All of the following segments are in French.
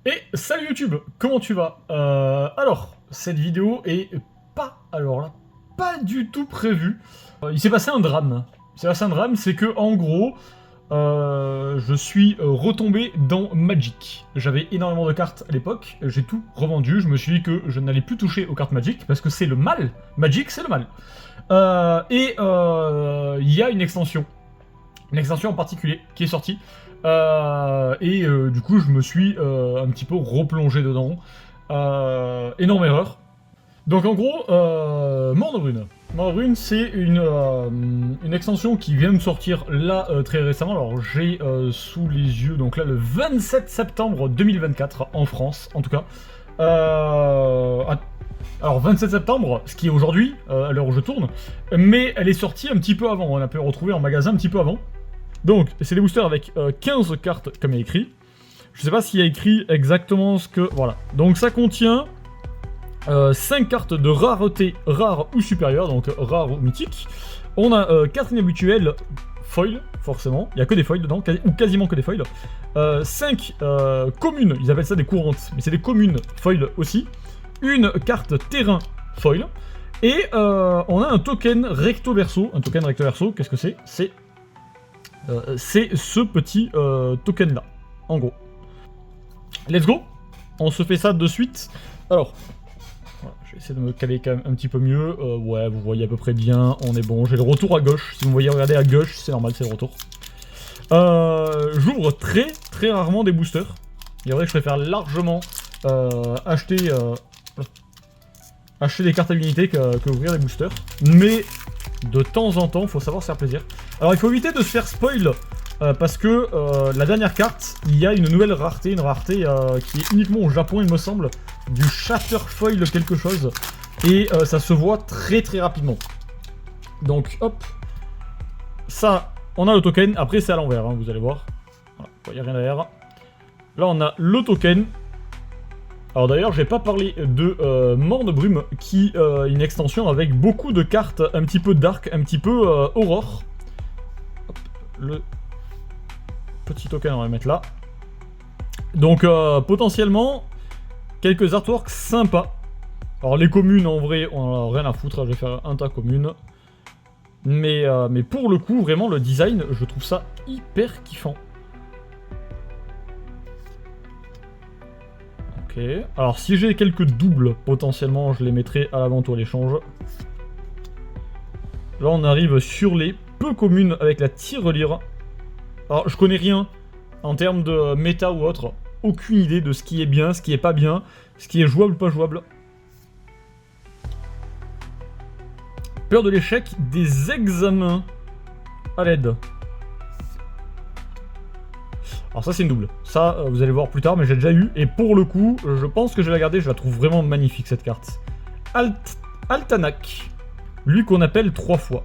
Et salut YouTube, comment tu vas? Alors, cette vidéo est pas du tout prévue. Il s'est passé un drame. C'est que, en gros, je suis retombé dans Magic. J'avais énormément de cartes à l'époque, j'ai tout revendu, je me suis dit que je n'allais plus toucher aux cartes Magic, parce que c'est le mal. Magic, c'est le mal. Il y a une extension en particulier qui est sortie. Du coup, je me suis un petit peu replongé dedans. Énorme erreur. Donc en gros, Mort-de-Brune. Mort-de-Brune, c'est une extension qui vient de sortir là très récemment. Alors j'ai sous les yeux, donc là le 27 septembre 2024, en France en tout cas. Alors 27 septembre, ce qui est aujourd'hui, à l'heure où je tourne, mais elle est sortie un petit peu avant, on a pu la retrouver en magasin un petit peu avant. Donc, c'est des boosters avec 15 cartes, comme il y a écrit. Je sais pas s'il y a écrit exactement ce que... Voilà. Donc, ça contient 5 cartes de rareté rare ou supérieure, donc rare ou mythique. On a 4 inhabituels foil, forcément. Il n'y a que des foils dedans, ou quasiment que des foils. 5 communes, ils appellent ça des courantes, mais c'est des communes foil aussi. Une carte terrain foil. Et on a un token recto-verso. Un token recto-verso, qu'est-ce que c'est? C'est ce petit token là, en gros. Let's go. On se fait ça de suite. Alors, voilà, je vais essayer de me caler quand même un petit peu mieux. Ouais, vous voyez à peu près bien, on est bon. J'ai le retour à gauche. Si vous me voyez regarder à gauche, c'est normal, c'est le retour. J'ouvre très rarement des boosters. Il est vrai que je préfère largement acheter des cartes à l'unité que ouvrir des boosters. Mais de temps en temps, faut savoir se faire plaisir. Alors il faut éviter de se faire spoil, parce que la dernière carte, il y a une nouvelle rareté, qui est uniquement au Japon il me semble, du Shatterfoil quelque chose, et ça se voit très rapidement. Donc hop, ça, on a le token, après c'est à l'envers, hein, vous allez voir. Voilà, il n'y a rien derrière. Là on a le token. Alors d'ailleurs, j'ai pas parlé de Mort-de-Brume, qui est une extension avec beaucoup de cartes un petit peu dark, un petit peu aurore. Hop, le petit token, on va le mettre là. Donc potentiellement, quelques artworks sympas. Alors les communes, en vrai, on a rien à foutre, je vais faire un tas commune. Mais pour le coup, vraiment, le design, je trouve ça hyper kiffant. Ok. Alors si j'ai quelques doubles, potentiellement je les mettrai à la vente ou à l'échange. Là on arrive sur les peu communes avec la tirelire. Alors je connais rien en termes de méta ou autre. Aucune idée de ce qui est bien, ce qui est pas bien, ce qui est jouable ou pas jouable. Peur de l'échec des examens à l'aide. Alors ça c'est une double, ça vous allez voir plus tard, mais j'ai déjà eu, et pour le coup, je pense que je vais la garder, je la trouve vraiment magnifique cette carte. Altanak, lui qu'on appelle 3 fois.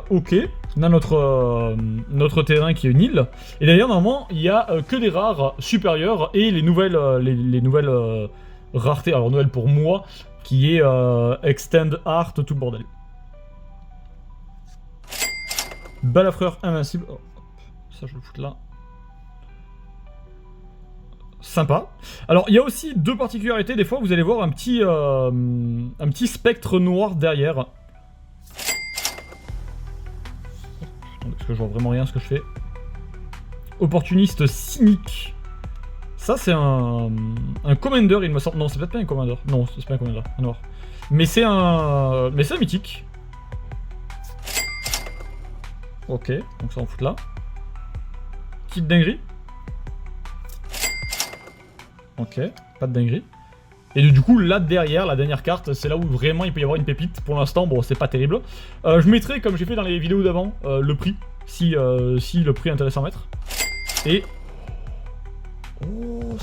Ok, on a notre terrain qui est une île, et d'ailleurs normalement il y a que des rares supérieures, et les nouvelles, raretés, alors nouvelles pour moi, qui est Extend Art, tout le bordel. Balafreur invincible. Oh. Ça je vais le foutre là. Sympa. Alors il y a aussi deux particularités, des fois vous allez voir un petit spectre noir derrière. Parce que je vois vraiment rien ce que je fais. Opportuniste cynique. Ça c'est un commander il me semble. Non c'est peut-être pas un commander. Non c'est pas un commander, un noir. Mais c'est un mythique. Ok, donc ça on fout là. Petite dinguerie. Ok, pas de dinguerie. Et du coup, là derrière, la dernière carte, c'est là où vraiment il peut y avoir une pépite. Pour l'instant, bon, c'est pas terrible. Je mettrai, comme j'ai fait dans les vidéos d'avant, le prix. Si le prix est intéressant à mettre. Et... Oh...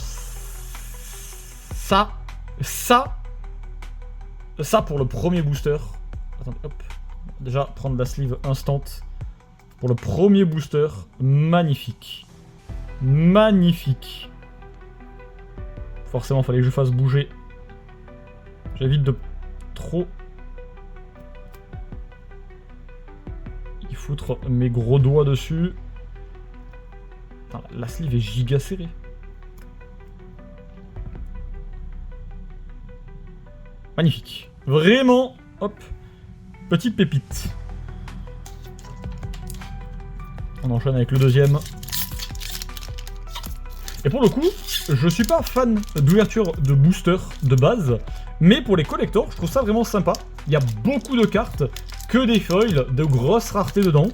Ça pour le premier booster. Attendez, hop. Déjà, prendre la sleeve instant. Pour le premier booster, magnifique. Magnifique. Forcément, fallait que je fasse bouger. J'évite de trop y foutre mes gros doigts dessus. Putain, la sleeve est giga serrée. Magnifique. Vraiment, hop, petite pépite. On enchaîne avec le deuxième. Et pour le coup, je suis pas fan d'ouverture de booster de base, mais pour les collectors, je trouve ça vraiment sympa. Il y a beaucoup de cartes, que des foils, de grosses raretés dedans.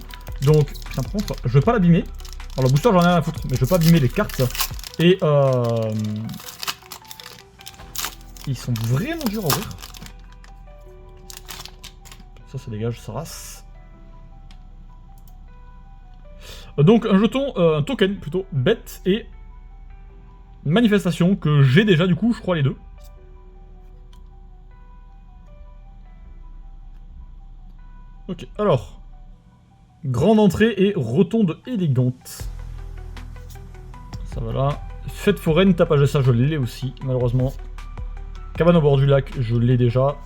Donc, putain, par contre, je veux pas l'abîmer. Alors le booster, j'en ai rien à foutre, mais je veux pas abîmer les cartes. Et ils sont vraiment durs à ouvrir. Ça dégage, ça race. Donc un jeton, un token plutôt, bête et manifestation que j'ai déjà du coup, je crois les deux. Ok, alors. Grande entrée et rotonde élégante. Ça va là. Fête foraine, tapage, ça je l'ai aussi, malheureusement. Cabane au bord du lac, je l'ai déjà.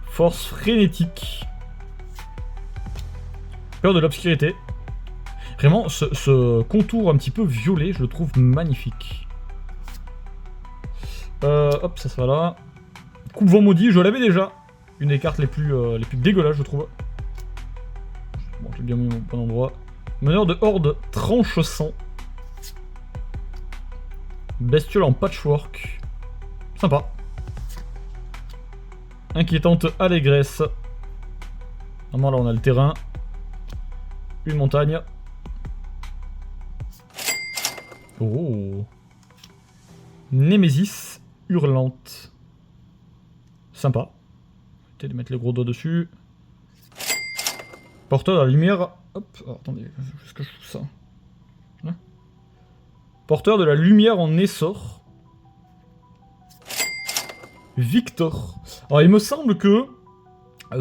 Force frénétique. Peur de l'obscurité. Vraiment, ce contour un petit peu violet, je le trouve magnifique. Hop, ça va là. Coupe-vent maudit, je l'avais déjà. Une des cartes les plus dégueulasses, je trouve. Bon, j'ai bien mis mon bon endroit. Meneur de horde, tranche sang. Bestiole en patchwork. Sympa. Inquiétante allégresse. Normalement, là, on a le terrain. Une montagne. Oh. Némésis hurlante. Sympa. Peut-être de mettre les gros doigts dessus. Porteur de la lumière. Hop, alors, attendez, est-ce que je trouve ça là. Porteur de la lumière en essor. Victor. Alors, il me semble que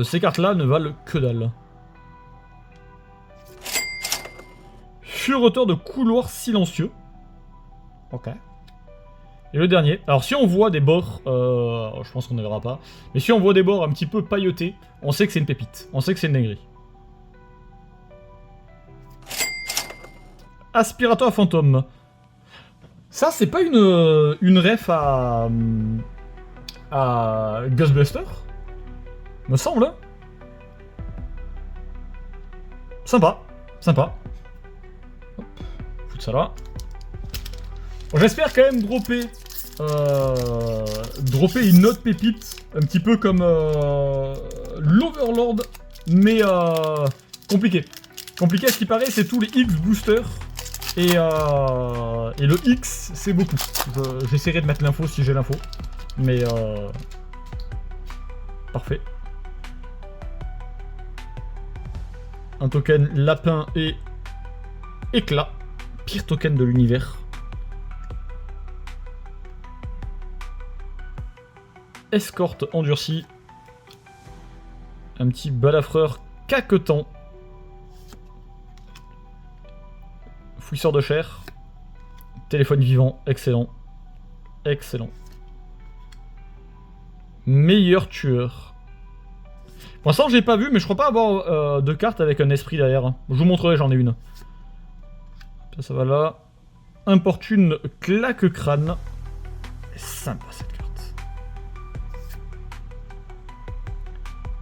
ces cartes-là ne valent que dalle. Fureteur de couloirs silencieux. Ok. Et le dernier. Alors, si on voit des bords, je pense qu'on ne verra pas, mais si on voit des bords un petit peu pailletés, on sait que c'est une pépite. On sait que c'est une dinguerie. Aspirateur fantôme. Ça, c'est pas une ref à Ghostbuster, me semble. Sympa, sympa. Hop, foutre ça là. Bon, j'espère quand même dropper une autre pépite, un petit peu comme l'Overlord, mais compliqué. Compliqué à ce qui paraît, c'est tous les X boosters. Et le X, c'est beaucoup. J'essaierai de mettre l'info si j'ai l'info. Mais parfait. Un token lapin et éclat. Pire token de l'univers. Escorte endurcie. Un petit balafreur caquetant. Fouisseur de chair. Téléphone vivant, excellent. Excellent. Meilleur tueur. Pour l'instant, j'ai pas vu, mais je crois pas avoir de carte avec un esprit derrière. Je vous montrerai, j'en ai une. Ça va là. Importune claque-crâne. Sympa cette carte.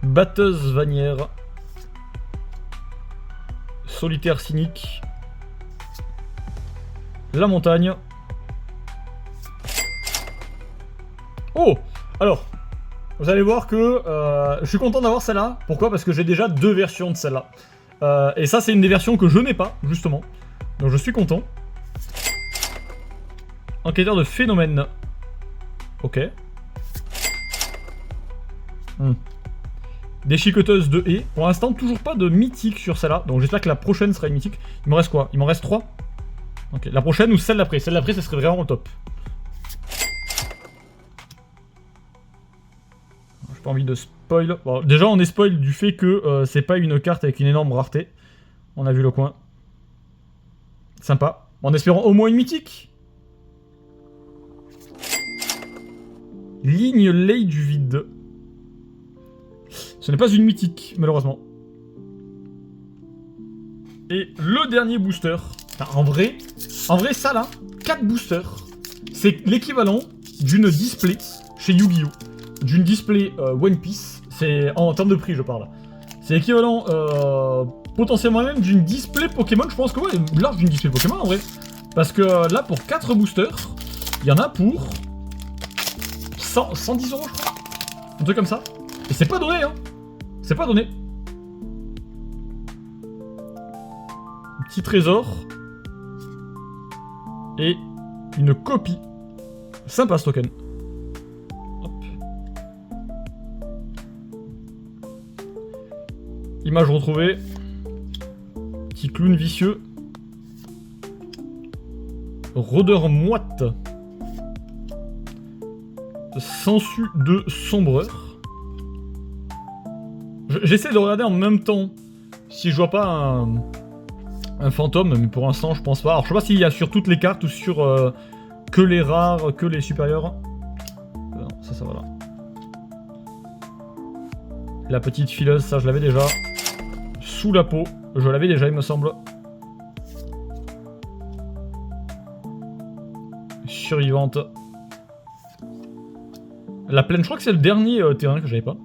Batteuse vanière. Solitaire cynique. La montagne. Oh! Alors, vous allez voir que je suis content d'avoir celle-là. Pourquoi? Parce que j'ai déjà deux versions de celle-là. Et ça, c'est une des versions que je n'ai pas, justement. Donc je suis content. Enquêteur de phénomène. Ok. Déchiqueteuse de haies. Pour l'instant, toujours pas de mythique sur celle-là. Donc j'espère que la prochaine sera une mythique. Il me reste quoi? Il m'en reste 3. Ok, la prochaine ou celle d'après? Celle d'après, ça serait vraiment le top. J'ai pas envie de spoil. Bon, déjà, on est spoil du fait que c'est pas une carte avec une énorme rareté. On a vu le coin. Sympa. En espérant au moins une mythique. Ligne lay du vide. Ce n'est pas une mythique, malheureusement. Et le dernier booster. Enfin, en vrai, ça là, 4 boosters, c'est l'équivalent d'une display chez Yu-Gi-Oh! d'une display One Piece. C'est en termes de prix, je parle. C'est équivalent potentiellement même d'une display Pokémon. Je pense que ouais, large d'une display Pokémon en vrai. Parce que là, pour 4 boosters, il y en a pour 110 euros, je crois. Un truc comme ça. Et c'est pas donné, hein. C'est pas donné. Petit trésor. Et une copie. Sympa ce token. Hop. Image retrouvée. Petit clown vicieux. Rôdeur moite. Sensu de sombreur. J'essaie de regarder en même temps si je vois pas un fantôme, mais pour l'instant je pense pas. Alors je sais pas s'il y a sur toutes les cartes ou sur que les rares, que les supérieurs. Non, ça va là. La petite fileuse, ça je l'avais déjà. Sous la peau, je l'avais déjà il me semble. Survivante. La plaine, je crois que c'est le dernier terrain que j'avais pas.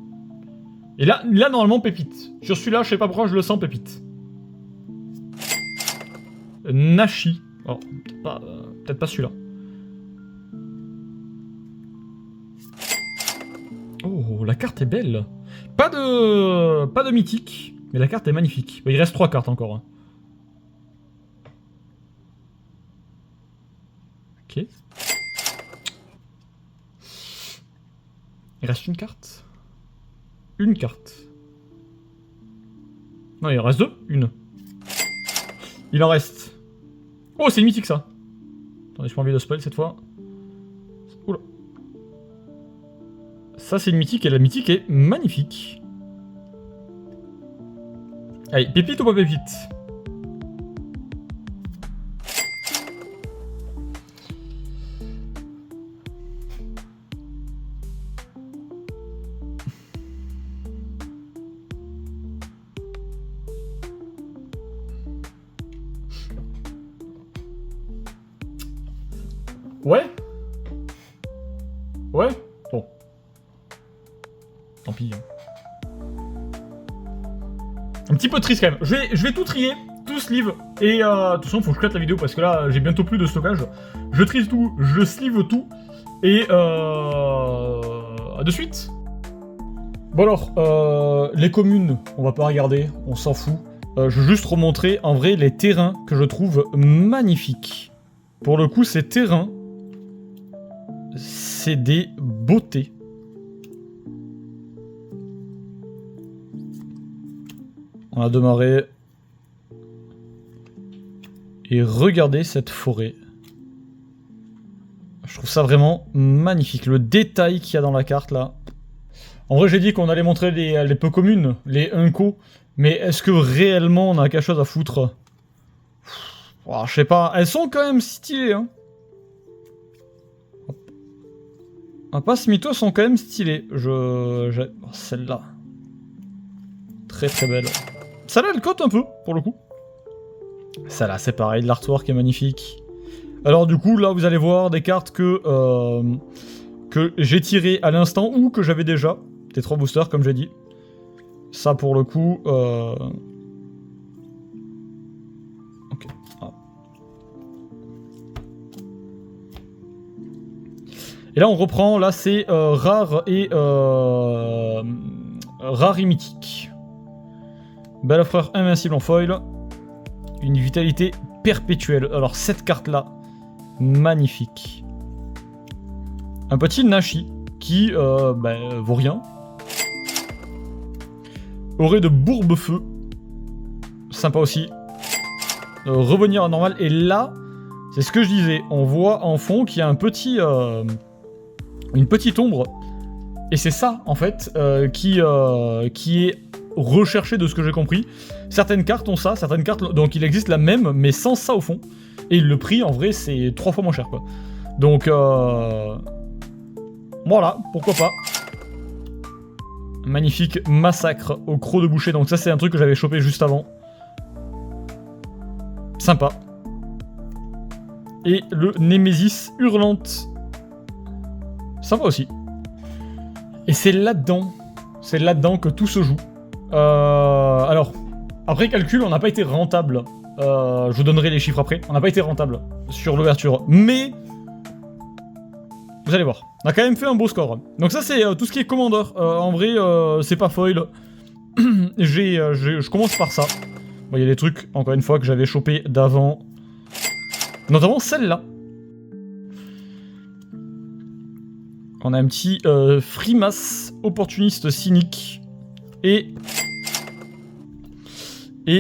Et là normalement pépite. Sur celui-là, je sais pas pourquoi je le sens pépite. Nashi. Oh, peut-être pas celui-là. Oh, la carte est belle. Pas de mythique, mais la carte est magnifique. Il reste 3 cartes encore. Hein. Ok. Il reste une carte. Une carte. Non, il en reste 2. Une. Il en reste. Oh, c'est une mythique ça. Attendez, j'ai pas envie de spoil cette fois. Oula. Ça, c'est une mythique et la mythique est magnifique. Allez, pépite ou pas pépite? Ouais. Ouais. Bon. Tant pis. Un petit peu triste quand même. Je vais tout trier, tout sleeve. Et de toute façon, faut que je cut la vidéo parce que là, j'ai bientôt plus de stockage. Je trie tout, je sleeve tout. Et de suite. Bon alors, les communes, on va pas regarder, on s'en fout. Je veux juste remontrer en vrai les terrains que je trouve magnifiques. Pour le coup, ces terrains, c'est des beautés. On a démarré. Et regardez cette forêt. Je trouve ça vraiment magnifique. Le détail qu'il y a dans la carte là. En vrai, j'ai dit qu'on allait montrer les peu communes, les unco. Mais est-ce que réellement on a quelque chose à foutre? Oh, je sais pas. Elles sont quand même stylées, hein. Un passe mytho sont quand même stylées. Oh, celle-là. Très très belle. Celle-là, elle cote un peu, pour le coup. Celle-là, c'est pareil. L'artwork est magnifique. Alors du coup, là, vous allez voir des cartes que j'ai tirées à l'instant ou que j'avais déjà. Des 3 boosters, comme j'ai dit. Ça, pour le coup... Ok. Ah. Et là, on reprend. Là, c'est rare et... rare et mythique. Belle offreur invincible en foil. Une vitalité perpétuelle. Alors, cette carte-là, magnifique. Un petit Nashi qui vaut rien. Aurait de bourbe-feu. Sympa aussi. Revenir à normal. Et là, c'est ce que je disais. On voit en fond qu'il y a un petit... une petite ombre. Et c'est ça, en fait, qui est recherché de ce que j'ai compris. Certaines cartes ont ça, certaines cartes... Donc il existe la même, mais sans ça au fond. Et le prix, en vrai, c'est 3 fois moins cher, quoi. Donc, voilà, pourquoi pas. Magnifique massacre au croc de boucher. Donc ça, c'est un truc que j'avais chopé juste avant. Sympa. Et le Némésis hurlante. Sympa aussi. Et c'est là-dedans que tout se joue. Alors, après calcul, on n'a pas été rentable. Je vous donnerai les chiffres après. On n'a pas été rentable sur l'ouverture. Mais, vous allez voir, on a quand même fait un beau score. Donc ça, c'est tout ce qui est commandeur. En vrai, c'est pas foil. Je commence par ça. Bon, il y a des trucs, encore une fois, que j'avais chopé d'avant. Notamment celle-là. On a un petit frimas opportuniste cynique. Et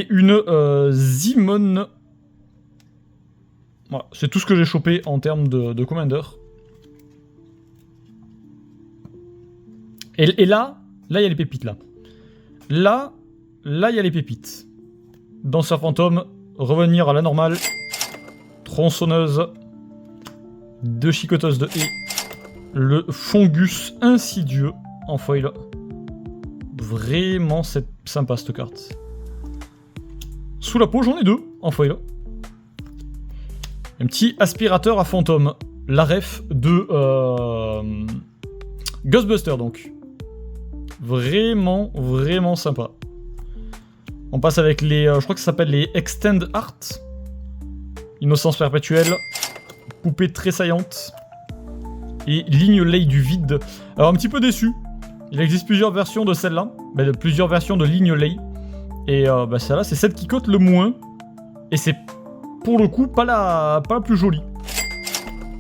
une Zimon. Voilà, c'est tout ce que j'ai chopé en termes de commander. Et là, il y a les pépites, là. Là, il y a les pépites. Danseur fantôme, revenir à la normale. Tronçonneuse. 2 chicoteuses de haie. Le Fongus insidieux en foil. Vraiment, c'est sympa cette carte. Sous la peau, j'en ai 2 en foil. Un petit aspirateur à fantôme. La ref de Ghostbuster, donc. Vraiment, vraiment sympa. On passe avec les... je crois que ça s'appelle les Extend Art. Innocence perpétuelle. Poupée tressaillante. Et ligne lay du vide. Alors un petit peu déçu. Il existe plusieurs versions de celle-là. Plusieurs versions de ligne lay. Et celle-là, c'est celle qui cote le moins. Et c'est pour le coup pas la plus jolie.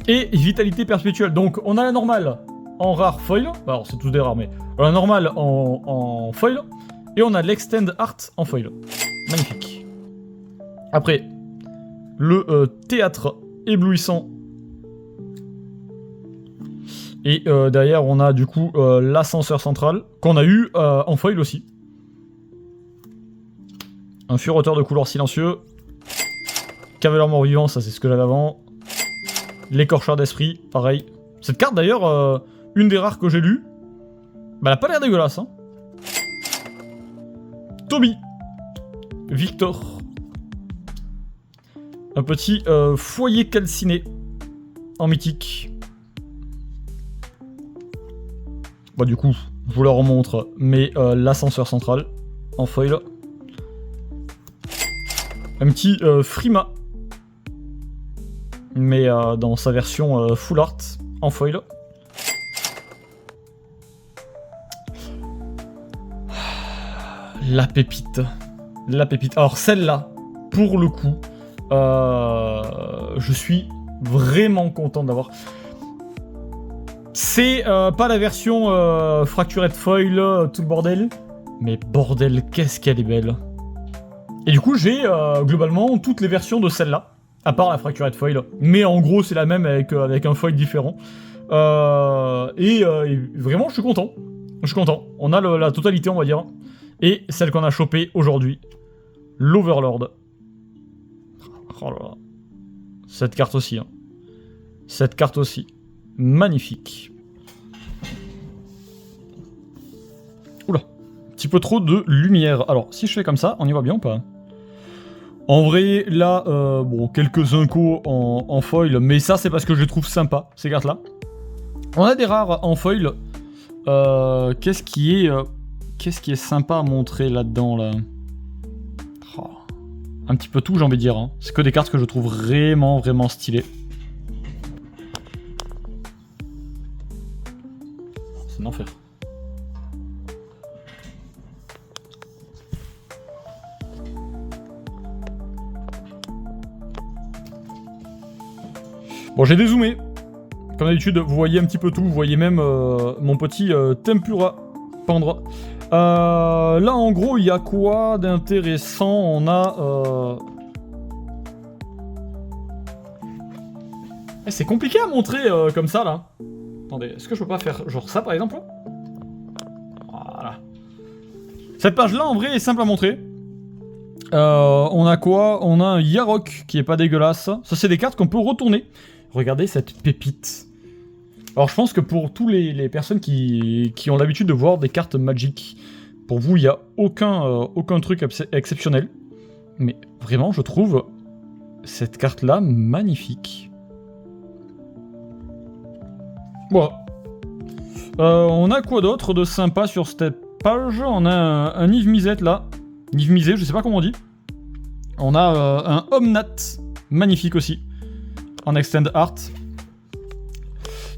Et vitalité perpétuelle. Donc on a la normale en rare foil. Alors c'est tous des rares, mais on a la normale en foil. Et on a l'extend art en foil. Magnifique. Après, le théâtre éblouissant. Et derrière, on a du coup l'ascenseur central, qu'on a eu en foil aussi. Un fureteur de couleur silencieux. Cavalier mort-vivant, ça c'est ce que j'avais avant. L'écorcheur d'esprit, pareil. Cette carte d'ailleurs, une des rares que j'ai lues, elle a pas l'air dégueulasse. Hein. Toby. Victor. Un petit foyer calciné en mythique. Bah du coup, je vous le remontre, mais l'ascenseur central en foil. Un petit Frima, mais dans sa version full art en foil. La pépite. La pépite. Alors celle-là, pour le coup, je suis vraiment content d'avoir... C'est pas la version fracturette foil, tout le bordel. Mais bordel, qu'est-ce qu'elle est belle. Et du coup, j'ai globalement toutes les versions de celle-là, à part la fracturette foil. Mais en gros, c'est la même avec un foil différent. Et vraiment, je suis content. Je suis content. On a la totalité, on va dire. Et celle qu'on a chopée aujourd'hui, l'Overlord. Oh là là. Cette carte aussi. Hein. Cette carte aussi. Magnifique. Oula. Un petit peu trop de lumière. Alors, si je fais comme ça, on y voit bien ou pas? En vrai, là, bon, quelques incos en foil, mais ça, c'est parce que je les trouve sympas, ces cartes-là. On a des rares en foil. Qu'est-ce qui est sympa à montrer là-dedans, là, oh. Un petit peu tout, j'ai envie de dire. Hein. C'est que des cartes que je trouve vraiment, vraiment stylées. C'est un enfer. Bon, j'ai dézoomé. Comme d'habitude, vous voyez un petit peu tout. Vous voyez même mon petit tempura pendre. Là, en gros, il y a quoi d'intéressant? On a... c'est compliqué à montrer comme ça, là. Attendez, est-ce que je peux pas faire genre ça, par exemple? Voilà. Cette page-là, en vrai, est simple à montrer. On a quoi? On a un Yarok qui est pas dégueulasse. Ça, c'est des cartes qu'on peut retourner. Regardez cette pépite. Alors, je pense que pour tous les personnes qui ont l'habitude de voir des cartes Magic, pour vous, il n'y a aucun truc exceptionnel. Mais vraiment, je trouve cette carte-là magnifique. Voilà. On a quoi d'autre de sympa sur cette page? On a un Yves Misette là. Yves Misé, je sais pas comment on dit. On a un Omnat, magnifique aussi, en Extend Art.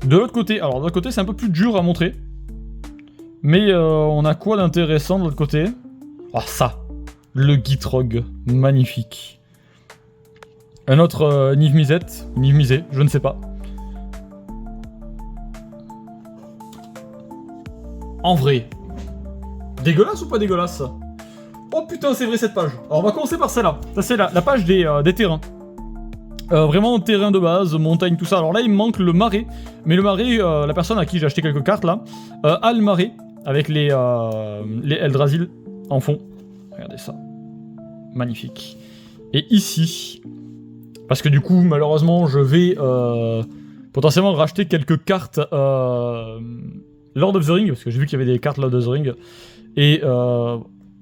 De l'autre côté, alors de l'autre côté c'est un peu plus dur à montrer. Mais on a quoi d'intéressant de l'autre côté? Ah ça, le Gitrog, magnifique. Un autre Niv Misette, Niv Misé, je ne sais pas. En vrai, dégueulasse ou pas dégueulasse? Oh putain, c'est vrai cette page. Alors on va commencer par celle-là. Ça c'est la page des terrains. Vraiment terrain de base, montagne, tout ça. Alors là il me manque le marais. Mais le marais, la personne à qui j'ai acheté quelques cartes là, a le marais. Avec les Eldrasil en fond. Regardez ça. Magnifique. Et ici, parce que du coup malheureusement je vais potentiellement racheter quelques cartes Lord of the Ring. Parce que j'ai vu qu'il y avait des cartes Lord of the Ring. Et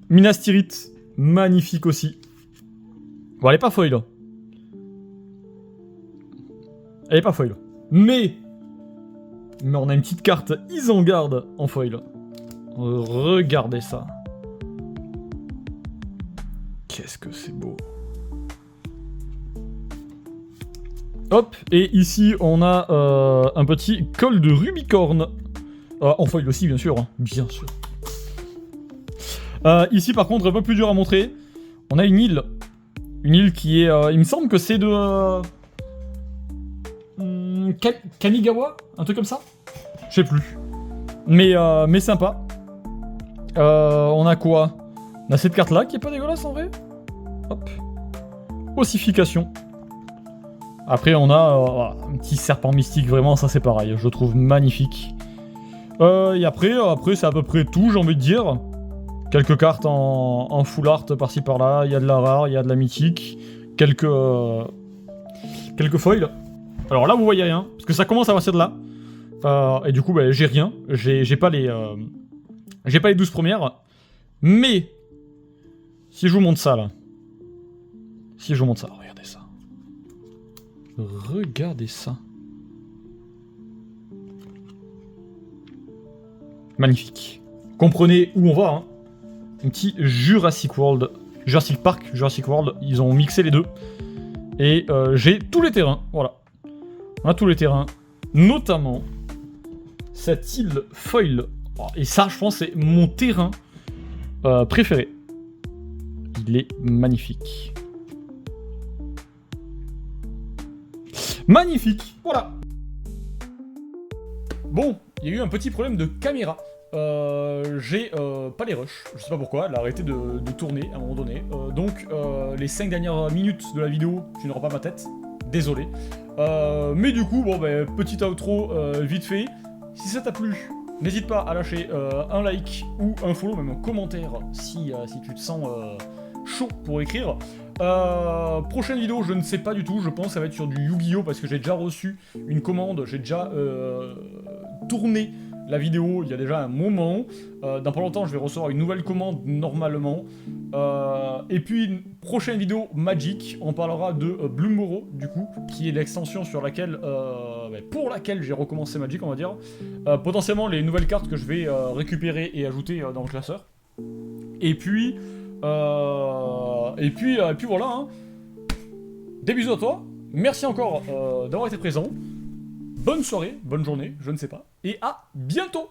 Minas Tirith, magnifique aussi. Bon, elle est pas foil. Elle est pas foil. Mais on a une petite carte Isengard en foil. Regardez ça. Qu'est-ce que c'est beau. Hop, et ici on a un petit col de Rubicorne. En foil aussi, bien sûr. Hein. Bien sûr. Ici par contre un peu plus dur à montrer. On a une île. Une île qui est... il me semble que c'est de... Kamigawa, un truc comme ça. Je sais plus. Mais sympa. On a quoi? On a cette carte là qui est pas dégueulasse en vrai. Hop. Ossification. Après on a un petit serpent mystique, vraiment ça c'est pareil. Je le trouve magnifique. Et après c'est à peu près tout, j'ai envie de dire. Quelques cartes en full art par-ci par-là, il y a de la rare, il y a de la mythique, quelques foils. Alors là vous voyez rien, parce que ça commence à partir de là. Et du coup bah, j'ai rien, j'ai pas les 12 premières. Mais si je vous montre ça là. Si je vous montre ça, regardez ça. Regardez ça. Magnifique. Comprenez où on va, hein. Un petit Jurassic World, Jurassic Park, Jurassic World, ils ont mixé les deux. Et j'ai tous les terrains, voilà. On a tous les terrains, notamment cette île foil. Et ça, je pense, c'est mon terrain préféré. Il est magnifique. Magnifique, voilà. Bon, il y a eu un petit problème de caméra. J'ai pas les rushs, je sais pas pourquoi, elle a arrêté de tourner à un moment donné. Donc les 5 dernières minutes de la vidéo, tu n'auras pas ma tête, désolé. Mais du coup, bon bah, petit outro vite fait. Si ça t'a plu, n'hésite pas à lâcher un like ou un follow, même un commentaire si tu te sens chaud pour écrire. Prochaine vidéo, je ne sais pas du tout, je pense que ça va être sur du Yu-Gi-Oh! Parce que j'ai déjà reçu une commande, j'ai déjà tourné la vidéo il y a déjà un moment. Dans pas longtemps, je vais recevoir une nouvelle commande normalement. Et puis, une prochaine vidéo Magic, on parlera de Bloomburrow, du coup, qui est l'extension sur laquelle, pour laquelle j'ai recommencé Magic, on va dire. Potentiellement les nouvelles cartes que je vais récupérer et ajouter dans le classeur. Et puis voilà, hein. Des bisous à toi. Merci encore d'avoir été présent. Bonne soirée, bonne journée, je ne sais pas. Et à bientôt!